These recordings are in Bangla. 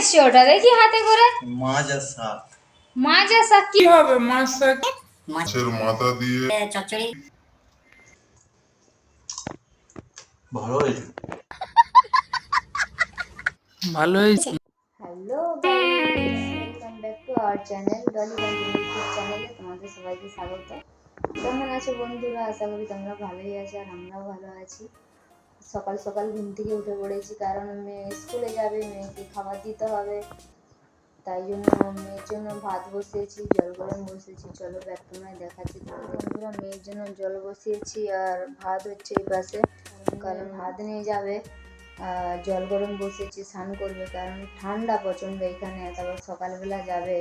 এসছে ওটা দেখি হাতে করে। মাছ আর শাক। মাছ আর শাক কি হবে? মাছ শাক মাছের মাথা দিয়ে চচ্চড়ি ভালো হয়েছে। ভালো হয়েছে। Hello guys, welcome back to our channel Dolly Bunty YouTube চ্যানেলে তোমাদের সবাইকে স্বাগত। কেমন আছো বন্ধুরা? আশা করি তোমরা ভালোই আছো আর আমরাও ভালো আছি। সকাল সকাল ঘুম থেকে উঠে পড়েছি, কারণ মেয়ে স্কুলে যাবে, মেয়েকে খাবার দিতে হবে। তাই জন্য মেয়ের জন্য ভাত বসিয়েছি, জল গরম বসিয়েছি। চলো ব্যাক তোমায় দেখাচ্ছি। বন্ধুরা, মেয়ের জন্য জল বসিয়েছি আর ভাত হচ্ছে এই পাশে, কারণ ভাত নিয়ে যাবে। জল গরম বসিয়েছি, স্নান করবে, কারণ ঠান্ডা প্রচণ্ড এখানে। তারপর সকালবেলা যাবে,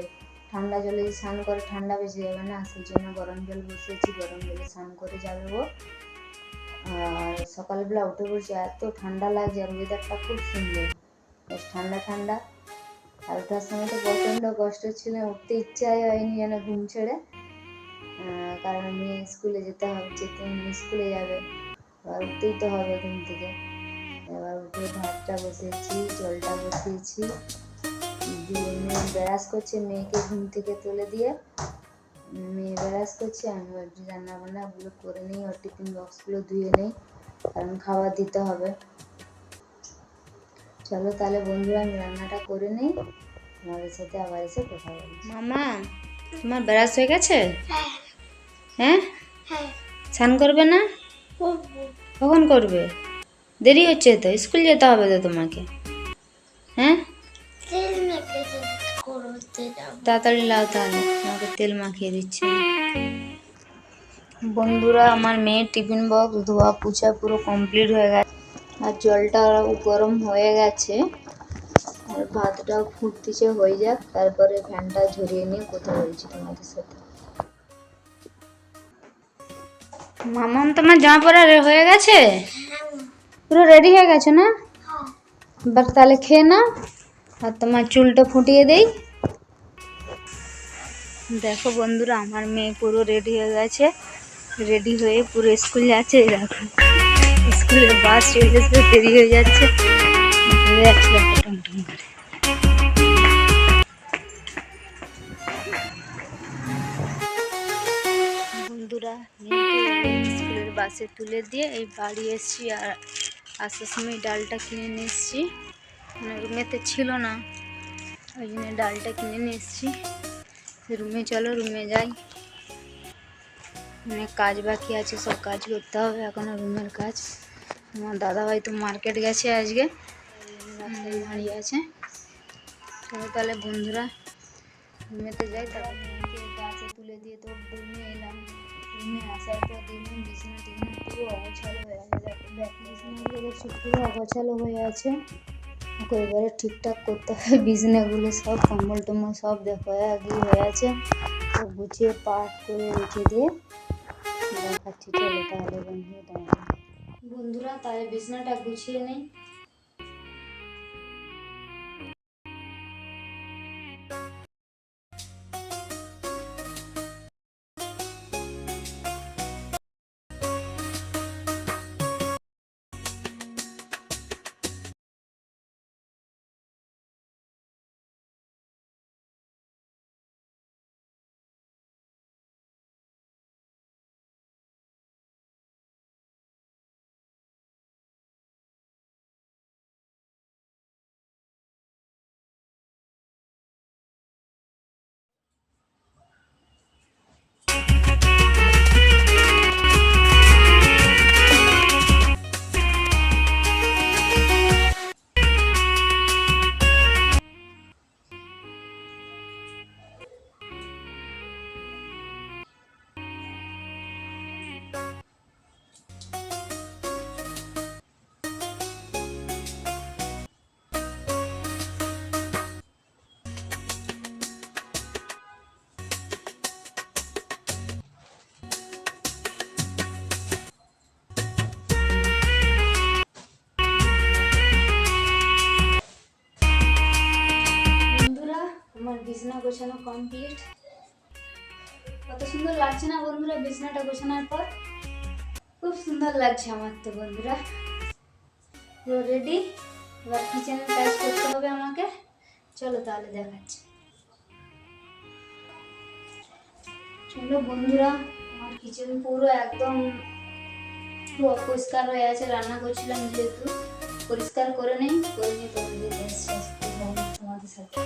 ঠান্ডা জলে স্নান করে ঠান্ডা বেশি যাবে না, সেই জন্য গরম জল বসিয়েছি। গরম জলে স্নান করে যাবে ও। আর সকালবেলা উঠে পড়ছে, এত ঠান্ডা লাগছে আর ওয়েদারটা খুব সুন্দর, বেশ ঠান্ডা ঠান্ডা। আর ওঠার সময় তো প্রচণ্ড কষ্ট ছিল, উঠতে ইচ্ছাই হয়নি যেন ঘুম ছেড়ে, কারণ মেয়ে স্কুলে যেতে হবে, স্কুলে যাবে, আর উঠতেই তো হবে ঘুম থেকে। এবার উঠে ভাতটা বসিয়েছি, জলটা বসিয়েছি, দিয়ে মেয়ে ব্রাশ করছে, মেয়েকে ঘুম থেকে তুলে দিয়ে মেয়ে ব্রাশ করছে। আমি একটু রান্না বান্নাগুলো করে নিই, ওর টিফিন বক্সগুলো ধুয়ে নিই, কারণ খাবার দিতে হবে। চলো তাহলে বন্ধুরা, আমি রান্নাটা করে নিই, তোমাদের সাথে আবার এসে কথা বলি। মামা, তোমার ব্রাশ হয়ে গেছে? হ্যাঁ, স্নান করবে না? কখন করবে? দেরি হচ্ছে তো, স্কুল যেতে হবে তো তোমাকে। হ্যাঁ, তাড়াতাড়ি লাও, তাহলে তোমাকে তেল মাখিয়ে দিচ্ছি। বন্ধুরা, আমার মেয়ের টিফিন বক্স ধোয়া পুছা পুরো কমপ্লিট হয়ে গেছে, আর জলটা গরম হয়ে গেছে, আর ভাতটাও ফুটতেছে, হয়ে যাক, তারপরে ফ্যানটা ঝরিয়ে নিয়ে কথা বলছি তোমাদের সাথে। মামাম, তোমার জামা পরা হয়ে গেছে? পুরো রেডি হয়ে গেছে না? এবার তাহলে খেয়ে নাও, আর তোমার চুলটা ফুটিয়ে দেই। দেখো বন্ধুরা, আমার মেয়ে পুরো রেডি হয়ে গেছে, রেডি হয়ে পুরো স্কুল যাচ্ছে। দেখো, স্কুলের বাস চলে এসে দেরি হয়ে যাচ্ছে, টুমটুম করে। বন্ধুরা, মেয়েকে স্কুলের বাসে তুলে দিয়ে এই বাড়ি এসেছি, আর আসার সময় ডালটা কিনে নিয়ে এসেছি, মানে রুমেতে ছিল না, ওই জন্য ডালটা কিনে নিয়ে এসেছি। রুমে চলো, রুমে যাই, অনেক কাজ বাকি আছে, সব কাজ করতে হবে এখনো, রুমের কাজ। আমার দাদা ভাই তো মার্কেট গেছে আজকে, রাস্তায় দাঁড়িয়ে আছে। চলো তাহলে বন্ধুরা, রুমেতে যাই। তারপর মেয়েকে গাছে তুলে দিয়ে তো রুমে এলাম। রুমে আসার পর দেখলাম বিছানা টিছানা পুরো অগোছালো হয়ে আছে। বিছানাগুলো দেখছি পুরো অগোছালো হয়ে আছে, ওকে এবারে ঠিকঠাক করতে হবে। বিছানাগুলো সব কম্বল টম্বল সব দেখো একই হয়ে আছে, সব গুছিয়ে পাট করে রেখে দিয়ে দেখাচ্ছি। চলো তাহলে বন্ধুরা, তাহলে বিছানাটা গুছিয়ে নেই। বিছানা গোছানো কমপ্লিট। কত সুন্দর লাগছে না বন্ধুরা বিছানাটা গোছানোর পর? খুব সুন্দর লাগছে আমার তো বন্ধুরা, পুরো রেডি। এবার কিচেনের কাজ করতে হবে আমাকে। চলো তাহলে দেখাচ্ছি। চলো বন্ধুরা, আমার কিচেন পুরো একদম পুরো অপরিষ্কার হয়ে আছে, রান্না করছিলাম যেহেতু পরিষ্কার করে নিয়ে তোমাদের তোমাদের সাথে।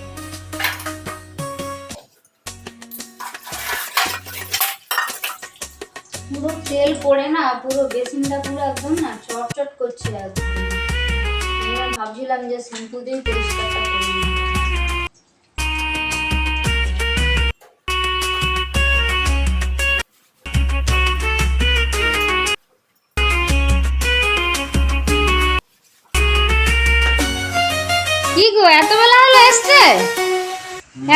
পুরো তেল পড়ে না, পুরো বেসিনটা পুরো একদম না চটচট করছে একদম। এবার ভাবছিলাম যে শ্যাম্পু দিয়ে পরিষ্কারটা করে নিই। কি গো, এত বেলা হলো এসছে?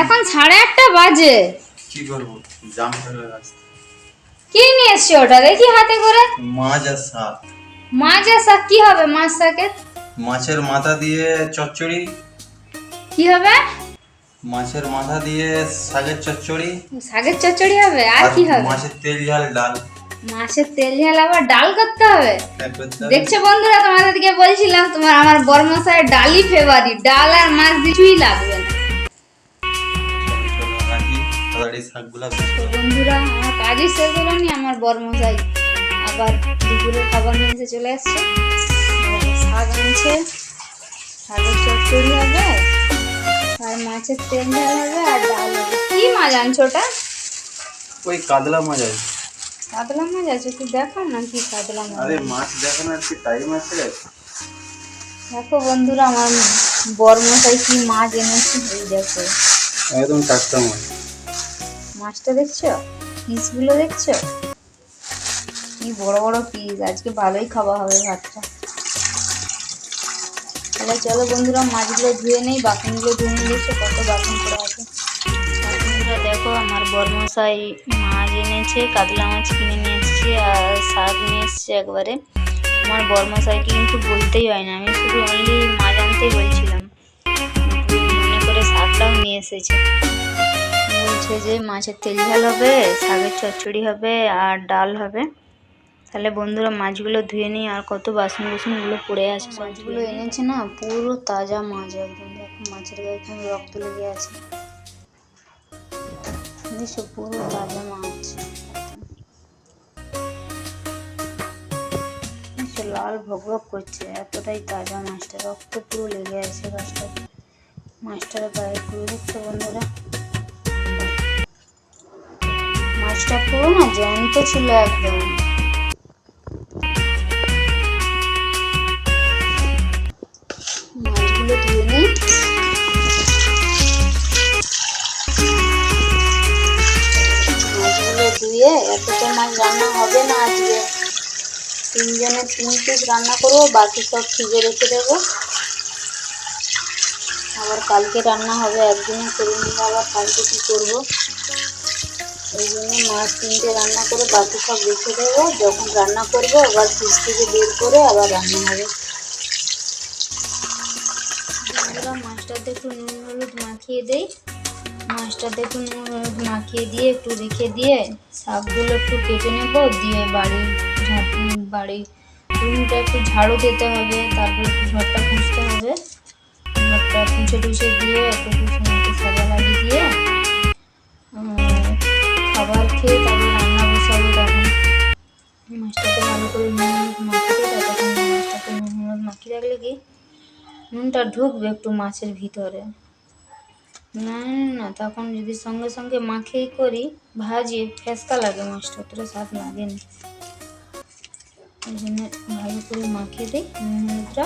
এখন 8:30 বাজে। কি করবো, জাম হয়ে গেছে। কি নিয়ে এসছো ওটা দেখি হাতে করে? মাছ আর শাক। মাছ আর শাক কি হবে? মাছ শাকের মাছের মাথা দিয়ে চচ্চড়ি। কি হবে? মাছের মাথা দিয়ে শাকের চচ্চড়ি। শাকের চচ্চড়ি হবে, আর কি হবে? মাছের তেল ঝাল ডাল। মাছের তেল ঝাল আবার ডাল করতে হবে? করতে হবে। দেখছো বন্ধুরা, তোমাদেরকে বলছিলাম তোমার আমার বড়মশাই ডালই ফেভারিট, ডাল আর মাছ কিছুই লাগবে না। চলো রাখি, তাড়াতাড়ি শাকগুলা তো বন্ধুরা, আমার কাজই শেষ হলো নি, আমার বড়মশাই আবার দুপুরের খাবার নিয়ে এসে চলে আসছে। শাক আনছে, শাকের চচ্চড়ি হবে আর মাছের তেল ঝাল হবে আর ডাল হবে। কি মাছ আনছো ওটা? ওই কাতলা মাছ আছে। কাতলা মাছ আছে? একটু দেখাও না কি কাতলা মাছ। আরে মাছ দেখো না, কি টাইম আছে। দেখো বন্ধুরা, আমার বড়মশাই কি মাছ এনেছে, এই দেখো একদম টাটকা মাছ। মাছটা দেখছো, পিসগুলো দেখছো, কি বড় বড় পিস। আজকে ভালোই খাওয়া হবে ভাতটা। তাহলে চলো বন্ধুরা, মাছগুলো ধুয়ে নেই, বাসনগুলো ধুয়ে নিয়ে দেখছো কত বাসন করা আছে। বন্ধুরা দেখো, আমার বড়মশাই মাছ এনেছে, কাতলা মাছ কিনে নিয়ে এসছে আর শাক নিয়ে এসছে একবারে। আমার বড়মশাইকে কিন্তু বলতেই হয় না, আমি শুধু অনলি মাছ আনতেই বলছিলাম, মনে করে শাকটাও নিয়ে এসেছে। বলছে যে মাছের তেল ঝাল হবে, শাকের চচ্চড়ি হবে আর ডাল হবে। তাহলে বন্ধুরা, মাছগুলো ধুয়ে নিই, আর কত বাসনগুলো পড়ে আছে। মাছগুলো এনেছে না, পুরো তাজা মাছ একদম। দেখো মাছের গায়ে কোনো রক্ত লেগে আছে, দেখছো, পুরো তাজা মাছ। লাল ভগভগ করছে, এতটাই তাজা মাছটা, রক্ত পুরো লেগে আছে গাছটা, মাছটার গায়ে পুরো। দেখছো বন্ধুরা, মাছটা পুরো না জ্যান্ত ছিল একদম। মাছগুলো ধুয়ে নিই। মাছগুলো ধুয়ে, এতটা মাছ রান্না হবে না আজকে, 3 জনের 3 পিস রান্না করবো, বাকি সব ফ্রিজে রেখে দেবো। আবার কালকে রান্না হবে, একদিনে করে নিলে আবার কালকে কী করবো, ওই জন্য মাছ 3টে রান্না করে বাকি সব রেখে দেবো। যখন রান্না করবো আবার ফ্রিজ থেকে বের করে আবার রান্না হবে। মাছটাতে একটু নুন হলুদ মাখিয়ে দেই, মাছটাতে একটু নুন হলুদ মাখিয়ে দিয়ে একটু রেখে দিয়ে শাকগুলো একটু কেটে নেবো, দিয়ে বাড়ি রুমটা একটু ঝাড়ু দিতে হবে, তারপরে একটু ঘরটা পুছতে হবে। ঘরটা টুসে দিয়ে একটু সাজা লাগিয়ে দিয়ে খাবার খেয়ে তারপরে রান্না বসাবো। তখন মাছটাকে ভালো করে নুন হলুদ মাখিয়ে দেয়, তখন মাছটাকে নুন হলুদ মাখিয়ে রাখলে কি নুনটা ঢুকবে একটু মাছের ভিতরে। না তখন যদি সঙ্গে সঙ্গে মাখিয়েই করি, ভাজি ফেসকা লাগে, মাছটা অতটা স্বাদ লাগে না। ওই জন্য ভালো করে মাখিয়ে দিই নুন হলুদটা।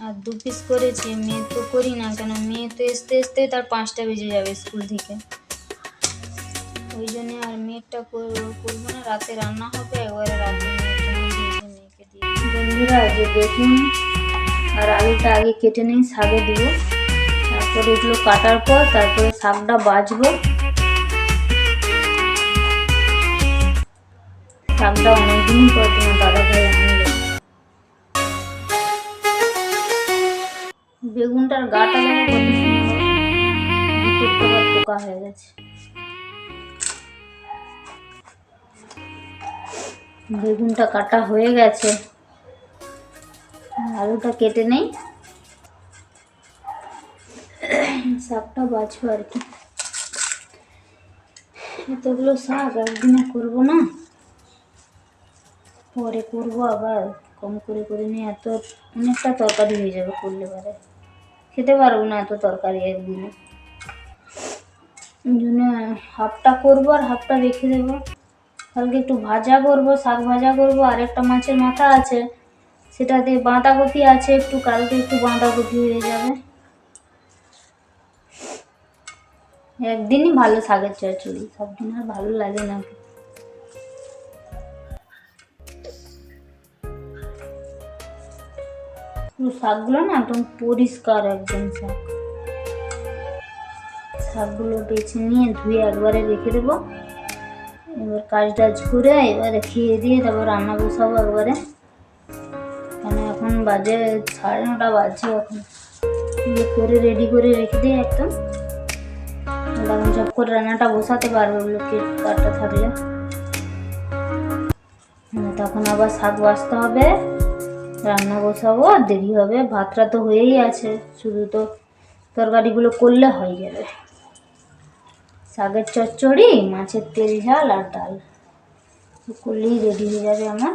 আর 2 পিস করেছি, মেয়ে তো করি না, কেন মেয়ে তো আসতে তার 5টা বেজে যাবে স্কুল থেকে, ওই জন্য আর মেয়েটা করবো না, রাতে রান্না হবে, একবারে রাতে মেয়েকে দিয়ে। বন্ধুরা, যে বেগুন আর আলুটা আগে কেটে নিই, শাকে দেবো, তারপরে এগুলো কাটার পর তারপরে শাকটা বাছবো। শাকটা অনেকদিন পর তোমার দাদা ভাই আনলো। বেগুনটার গাটা দেখো কত সুন্দর, ভিতরটা পোকা হয়ে গেছে। বেগুনটা কাটা হয়ে গেছে, আলুটা কেটে নেই। শাকটা বাছবো আর কি। এতগুলো শাক একদিনে করবো না, পরে করবো আবার কম করে করে নিয়ে। এত অনেকটা তরকারি হয়ে যাবে করলে, পরে খেতে পারবো না এত তরকারি একদিনে। ওই জন্য হাফটা করবো আর হাফটা রেখে দেবো। কালকে একটু ভাজা করবো, শাক ভাজা করবো। আর একটা মাছের মাথা আছে, সেটা দিয়ে বাঁধাকপি আছে একটু, কালকে একটু বাঁধাকপি হয়ে যাবে। একদিনই ভালো শাকের চচ্চড়ি, সব দিন আর ভালো লাগে না। শাকগুলো না একদম পরিষ্কার, একদম শাকগুলো বেছে নিয়ে ধুয়ে একবারে রেখে দেবো। এবার কাজ টাজ করে এবারে খেয়ে দিয়ে তারপর রান্না বসাবো একবারে। কেন এখন বাজে 9:30 বাজছে, এখন করে রেডি করে রেখে দিই একদম। তখন সব করে রান্নাটা বসাতে পারবো লোকের কাটটা থাকলে। তখন আবার শাক বাছতে হবে, রান্না বসাবো, আর দেরি হবে। ভাতটা তো হয়েই আছে, শুধু তো তরকারিগুলো করলে হয়ে যাবে। শাকের চচ্চড়ি, মাছের তেল ঝাল আর ডাল করলেই রেডি হয়ে যাবে আমার।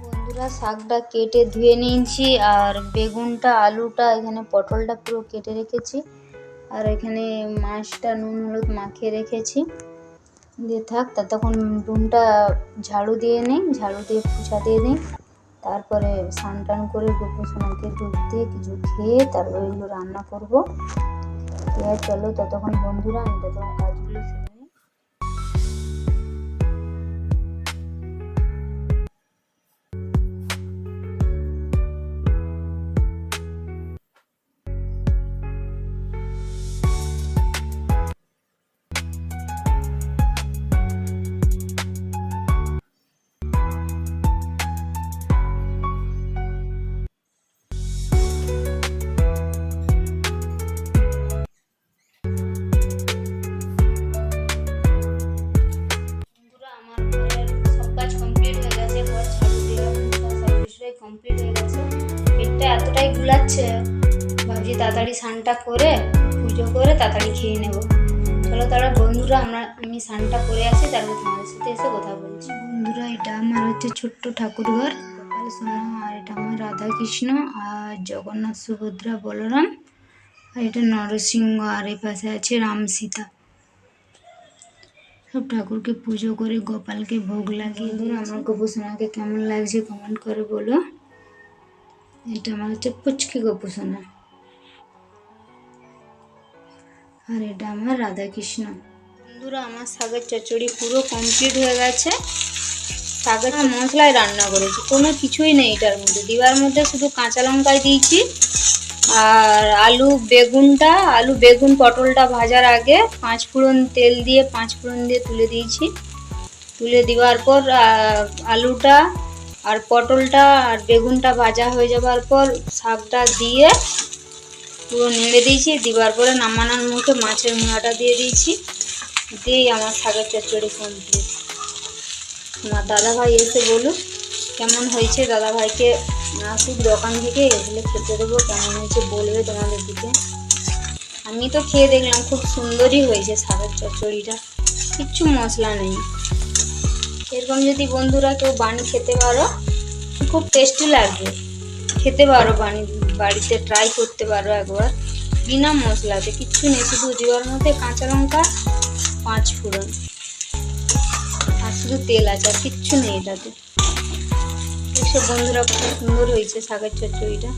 বন্ধুরা, শাকটা কেটে ধুয়ে নিয়েছি, আর বেগুনটা, আলুটা, এখানে পটলটা পুরো কেটে রেখেছি। আর এখানে মাছটা নুন হলুদ মাখিয়ে রেখেছি। দিয়ে থাক, ততক্ষণ রুমটা ঝাড়ু দিয়ে নিই, ঝাড়ু দিয়ে পোছা দিয়ে নিই। তারপরে স্নান টান করে গোপু সোনাকে দুধ দিয়ে কিছু খেয়ে তারপরে এগুলো রান্না করবো। চলো ততক্ষণ বন্ধুরা আমি ততক্ষণ কাজগুলো সেরে নিই। কমপ্লিট হয়ে গেছে। পেটটা এতটাই গুলাচ্ছে, ভাবছি তাড়াতাড়ি স্নানটা করে পুজো করে তাড়াতাড়ি খেয়ে নেব। চলো তাহলে বন্ধুরা, আমি স্নানটা করে আসি, তারপর তোমাদের সাথে এসে কথা বলছি। বন্ধুরা, এটা আমার হচ্ছে ছোট্ট ঠাকুরঘর, গোপাল সোনা। আর এটা আমার রাধা কৃষ্ণ, আর জগন্নাথ সুভদ্রা বলরাম, আর এটা নরসিংহ, আর এই পাশে আছে রাম সীতা। সব ঠাকুরকে পুজো করে গোপালকে ভোগ লাগিয়ে দিয়ে আমার গোপু সোনাকে কেমন লাগছে কমেন্ট করে বলো। এটা আমার হচ্ছে পুচকি গোপু সোনা, আর এটা আমার রাধা কৃষ্ণ। বন্ধুরা, আমার শাকের চচ্চড়ি পুরো কমপ্লিট হয়ে গেছে। শাকের মশলায় রান্না করেছি, কোনো কিছুই নেই এটার মধ্যে দিবার মধ্যে, শুধু কাঁচা লঙ্কায় দিয়েছি। আর আলু বেগুন পটলটা ভাজার আগে 5 ফোড়ন তেল দিয়ে 5 ফোড়ন দিয়ে তুলে দিয়েছি। তুলে দেওয়ার পর আলুটা আর পটলটা আর বেগুনটা ভাজা হয়ে যাওয়ার পর শাকটা দিয়ে পুরো নেড়ে দিয়েছি। দেওয়ার পরে নামানোর মুখে মাছের মুড়াটা দিয়ে দিয়েছি। দিয়েই আমার শাকের চচ্চড়ি কমপ্লিট। আমার দাদাভাই এসে বলুক কেমন হয়েছে। দাদাভাইকে আসুক দোকান থেকে, এগুলো খেতে দেবো, কেমন হয়েছে বলবে তোমাদের দিকে। আমি তো খেয়ে দেখলাম, খুব সুন্দরই হয়েছে শাকের চচ্চড়িটা, কিচ্ছু মশলা নেই। এরকম যদি বন্ধুরা কেউ বানিয়ে খেতে পারো, খুব টেস্টি লাগবে। খেতে পারো, বাড়িতে ট্রাই করতে পারো একবার, বিনা মশলাতে, কিচ্ছু নেই, শুধু দেওয়ার মধ্যে কাঁচা লঙ্কা 5 ফোড়ন আর শুধু তেল আছে, আর কিচ্ছু নেই এটাতে। এসব বন্ধুরা খুব সুন্দর হয়েছে শাকের চচ্চড়িটা,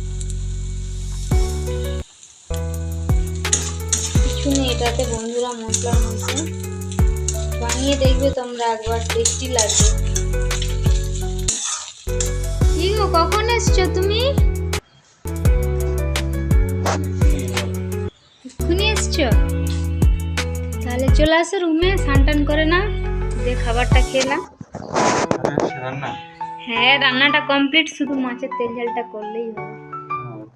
কিছু নেই এটাতে বন্ধুরা মশলার মধ্যে। বানিয়ে দেখবে তোমরা একবার, টেস্টি লাগবে। কি গো, কখন এসছো তুমি? চলে আসো রুমে, স্নান করে না, যে খাবারটা খেলাম। রান্না হ্যাঁ রান্নাটা কমপ্লিট, শুধু মাছের তেল ঝালটা করলেই হবে।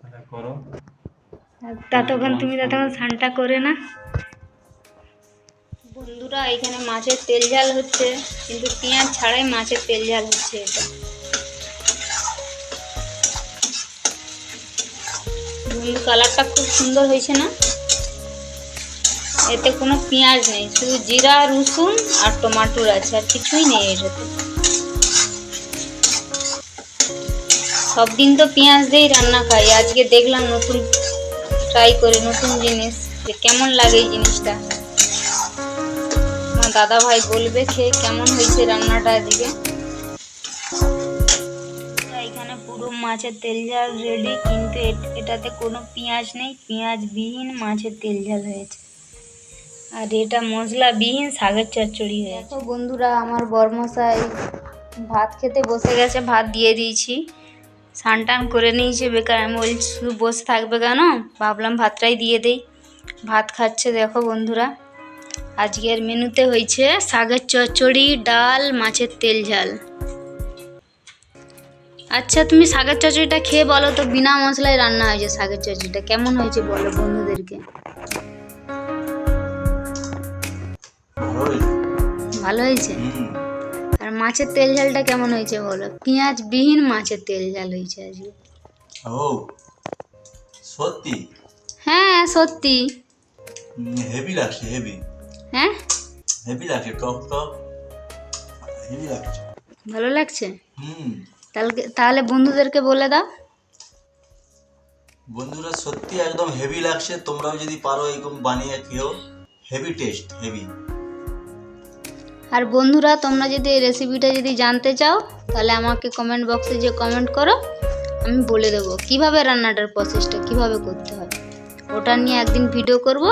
তাহলে করো। আর ততক্ষণ স্নানটা করে না। বন্ধুরা এখানে মাছের তেল ঝাল হচ্ছে, কিন্তু পেঁয়াজ ছাড়াই মাছের তেল ঝাল হচ্ছে এটা। বন্ধু কালারটা খুব সুন্দর হয়েছে না? এতে কোনো পেঁয়াজ নেই, শুধু জিরা রসুন আর টমাটোর আছে, আর কিছুই নেই এটাতে। সব দিন তো পেঁয়াজ দিয়েই রান্না খাই, আজকে দেখলাম নতুন ট্রাই করে, নতুন জিনিস, যে কেমন লাগে এই জিনিসটা। আমার দাদা ভাই বলবে খেয়ে কেমন হয়েছে রান্নাটা আজকে। এখানে পুরো মাছের তেল ঝাল রেডি, কিন্তু এটাতে কোনো পেঁয়াজ নেই, পেঁয়াজবিহীন মাছের তেল ঝাল হয়েছে। আর এটা মশলাবিহীন শাকের চচ্চড়ি হয়েছে। দেখো বন্ধুরা আমার বরমশাই ভাত খেতে বসে গেছে, ভাত দিয়ে দিয়েছি, স্নান টান করে নিয়েছে। বেকার আমি বলছি শুধু বসে থাকবে কেন, ভাবলাম ভাতটাই দিয়ে দেই। ভাত খাচ্ছে দেখো বন্ধুরা। আজকের মেনুতে হয়েছে শাকের চচ্চড়ি, ডাল, মাছের তেল ঝাল। আচ্ছা তুমি শাকের চচ্চড়িটা খেয়ে বলো তো, বিনা মশলায় রান্না হয়েছে শাকের চচ্চড়িটা, কেমন হয়েছে বলো বন্ধুদেরকে। ভালো হয়েছে? আর মাছের তেল ঝালটা কেমন হয়েছে বলো? পেঁয়াজবিহীন মাছের তেল ঝাল হয়েছে আজকে। ও সত্যি? হ্যাঁ সত্যি। হেভি লাগছে, হেভি। হ্যাঁ হেভি লাগছে, টক টক হেভি লাগছে। ভালো লাগছে? তাহলে বন্ধুদেরকে বলে দাও। বন্ধুরা সত্যি একদম হেভি লাগছে, তোমরাও যদি পারো এরকম বানিয়ে খেও, হেভি টেস্ট, হেভি। আর বন্ধুরা তোমরা যদি এই রেসিপিটা যদি জানতে চাও, তাহলে আমাকে কমেন্ট বক্সে যে কমেন্ট করো, আমি বলে দেবো কিভাবে রান্নাটার প্রসেসটা কিভাবে করতে হয়। ওটা নিয়ে একদিন ভিডিও করব,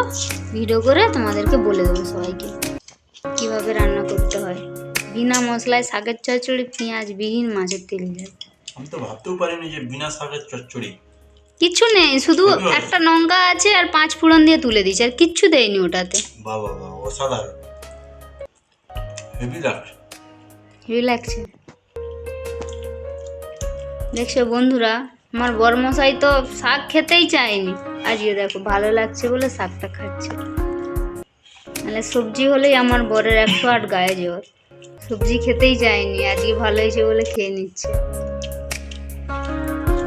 ভিডিও করে তোমাদেরকে বলে দেবো সবাইকে কিভাবে রান্না করতে হয় বিনা মশলায় শাকের চচ্চড়ি, পেঁয়াজবিহীন মাছের তেল ঝাল। আমি তো ভাবতেও পারিনি যে বিনা শাকের চচ্চড়ি। কিচ্ছু নেই, শুধু একটা লঙ্কা আছে আর 5 ফোড়ন দিয়ে তুলে দিয়েছে, আর কিচ্ছু দেয়নি ওটাতে। বাবা বাবা, অসাধারণ, হেভি লাগছে। হেভি লাগছে। দেখছো বন্ধুরা আমার বরমশাই তো শাক খেতেই চায়নি, আজকে দেখো ভালো লাগছে বলে শাকটা খাচ্ছে। মানে সবজি হলেই আমার বরের 108 গায়ে জ্বর, সবজি খেতেই চায়নি, আজকে ভালো হয়েছে বলে খেয়ে নিচ্ছে।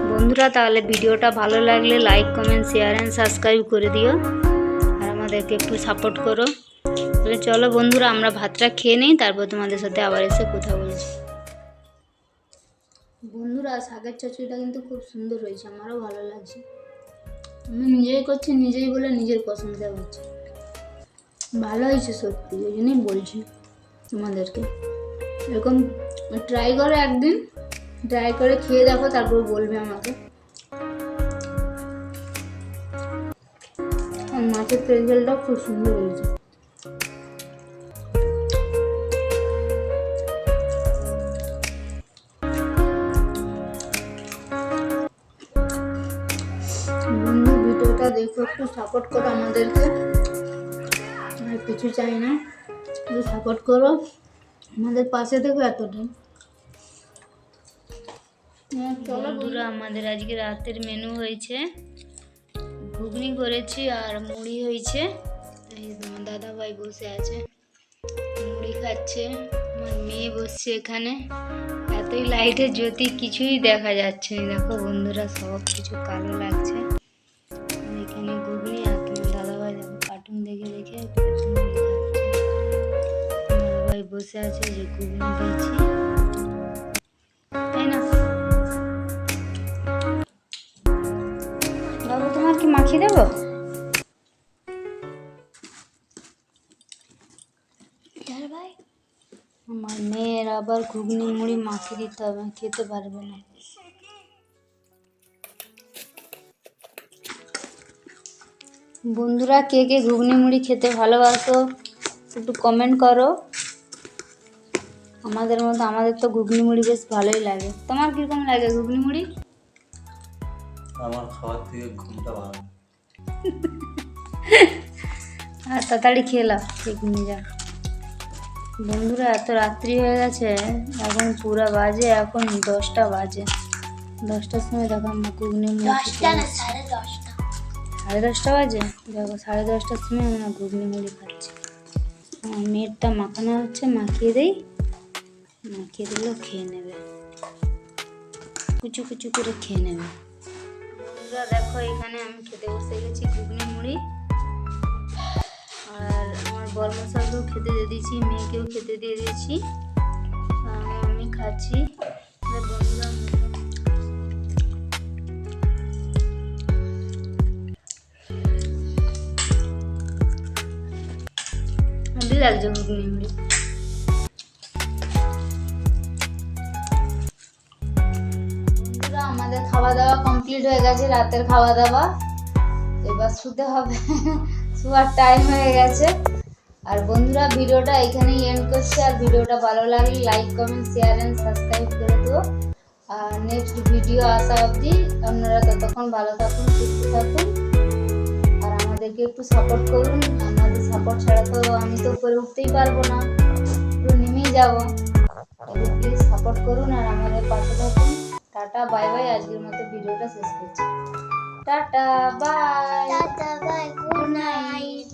বন্ধুরা তাহলে ভিডিওটা ভালো লাগলে like, comment, share and subscribe করে দিও, আর আমাদেরকে একটু সাপোর্ট করো। তাহলে চলো বন্ধুরা আমরা ভাতটা খেয়ে নিই, তারপর তোমাদের সাথে আবার এসে কথা বলছি। বন্ধুরা শাকের চচ্চড়িটা কিন্তু খুব সুন্দর হয়েছে, আমারও ভালো লাগছে। আমি নিজেই করছি, নিজেই বলে নিজের প্রশংসা করছি। ভালো হয়েছে সত্যি, ওই জন্যই বলছি তোমাদেরকে এরকম ট্রাই করো, একদিন ট্রাই করে খেয়ে দেখো, তারপর বলবে আমাকে। আর মাছের তেল ঝালটা খুব সুন্দর হয়েছে। বন্ধু ভিডিওটা দেখো, একটু সাপোর্ট করো আমাদেরকে, আর কিছু চাই না, একটু সাপোর্ট করো, আমাদের পাশে থেকো এতটাই। বন্ধুরা আমাদের আজকে রাতের মেনু হয়েছে ঘুগনি করেছি আর মুড়ি হয়েছে। এই তোমার দাদা ভাই বসে আছে, মুড়ি খাচ্ছে, আমার মেয়ে বসছে এখানে। এতই লাইটের জ্যোতি কিছুই দেখা যাচ্ছে না, দেখো বন্ধুরা সব কিছু কালো লাগছে। এখানে ঘুগনি আর তোমার দাদা ভাই কার্টুন দেখে দেখে মুড়ি খাচ্ছে। দাদা ভাই বসে আছে যে ঘুগনি খাচ্ছি, তাই না বাবু? তোমার কি মাখিয়ে দেবো? ভাই আমার মেয়ের আবার ঘুগনি মুড়ি মাখিয়ে দিতে হবে, খেতে পারবে না। বন্ধুরা কে কে ঘুগনি মুড়ি খেতে ভালোবাসো একটু কমেন্ট করো। আমাদের তো ঘুগনি মুড়ি বেশ ভালোই লাগে। তোমার কিরকম লাগে ঘুগনি মুড়ি? আমার খাওয়ার থেকে ঘুমটা ভালো। আর তাড়াতাড়ি খেয়ে লাও ঠিক নিয়ে যা। বন্ধুরা এত রাত্রি হয়ে গেছে, এখন পুরা বাজে এখন 10টা বাজে। 10টার সময় দেখো আমরা ঘুগনি মুড়ি সাড়ে 10:30 বাজে। দেখো 10:30টার সময় আমরা ঘুগনি মুড়ি খাচ্ছি। আমার মেয়েরটা মাখানো হচ্ছে, মাখিয়ে দিলেও খেয়ে নেবে, কুচু কুচু করে খেয়ে নেবে। বন্ধুরা দেখো এখানে আমি খেতে বসে গেছি ঘুগনি মুড়ি, আর আমার বরমশাইকেও খেতে দিয়ে দিয়েছি, মেয়েকেও খেতে দিয়ে দিয়েছি, আমি খাচ্ছি। বন্ধুরা ভালোই লাগছে ঘুগনি মুড়ি। বন্ধুরা আমাদের খাওয়া দাওয়া কমপ্লিট হয়ে গেছে, রাতের খাওয়া দাওয়া, এবার শুতে হবে, শোয়ার টাইম হয়ে গেছে। আর বন্ধুরা ভিডিওটা এখানেই এন্ড করছি। আর ভিডিওটা ভালো লাগলে like comment share and subscribe করে দিও। আর নেক্সট ভিডিও আসা অবধি আপনারা ততক্ষণ ভালো থাকুন, সুস্থ থাকুন, আর আমাদেরকে একটু সাপোর্ট করুন। আপনাদের সাপোর্ট ছাড়া তো আমি তো উপরে উঠতেই পারবো না, পুরো নেমেই যাবো। প্লিজ সাপোর্ট করুন আর আমাদের পাশে থাকুন। টাটা বাই বাই, আজকের মতো ভিডিওটা শেষ করছি। Tata bye, bye, good night.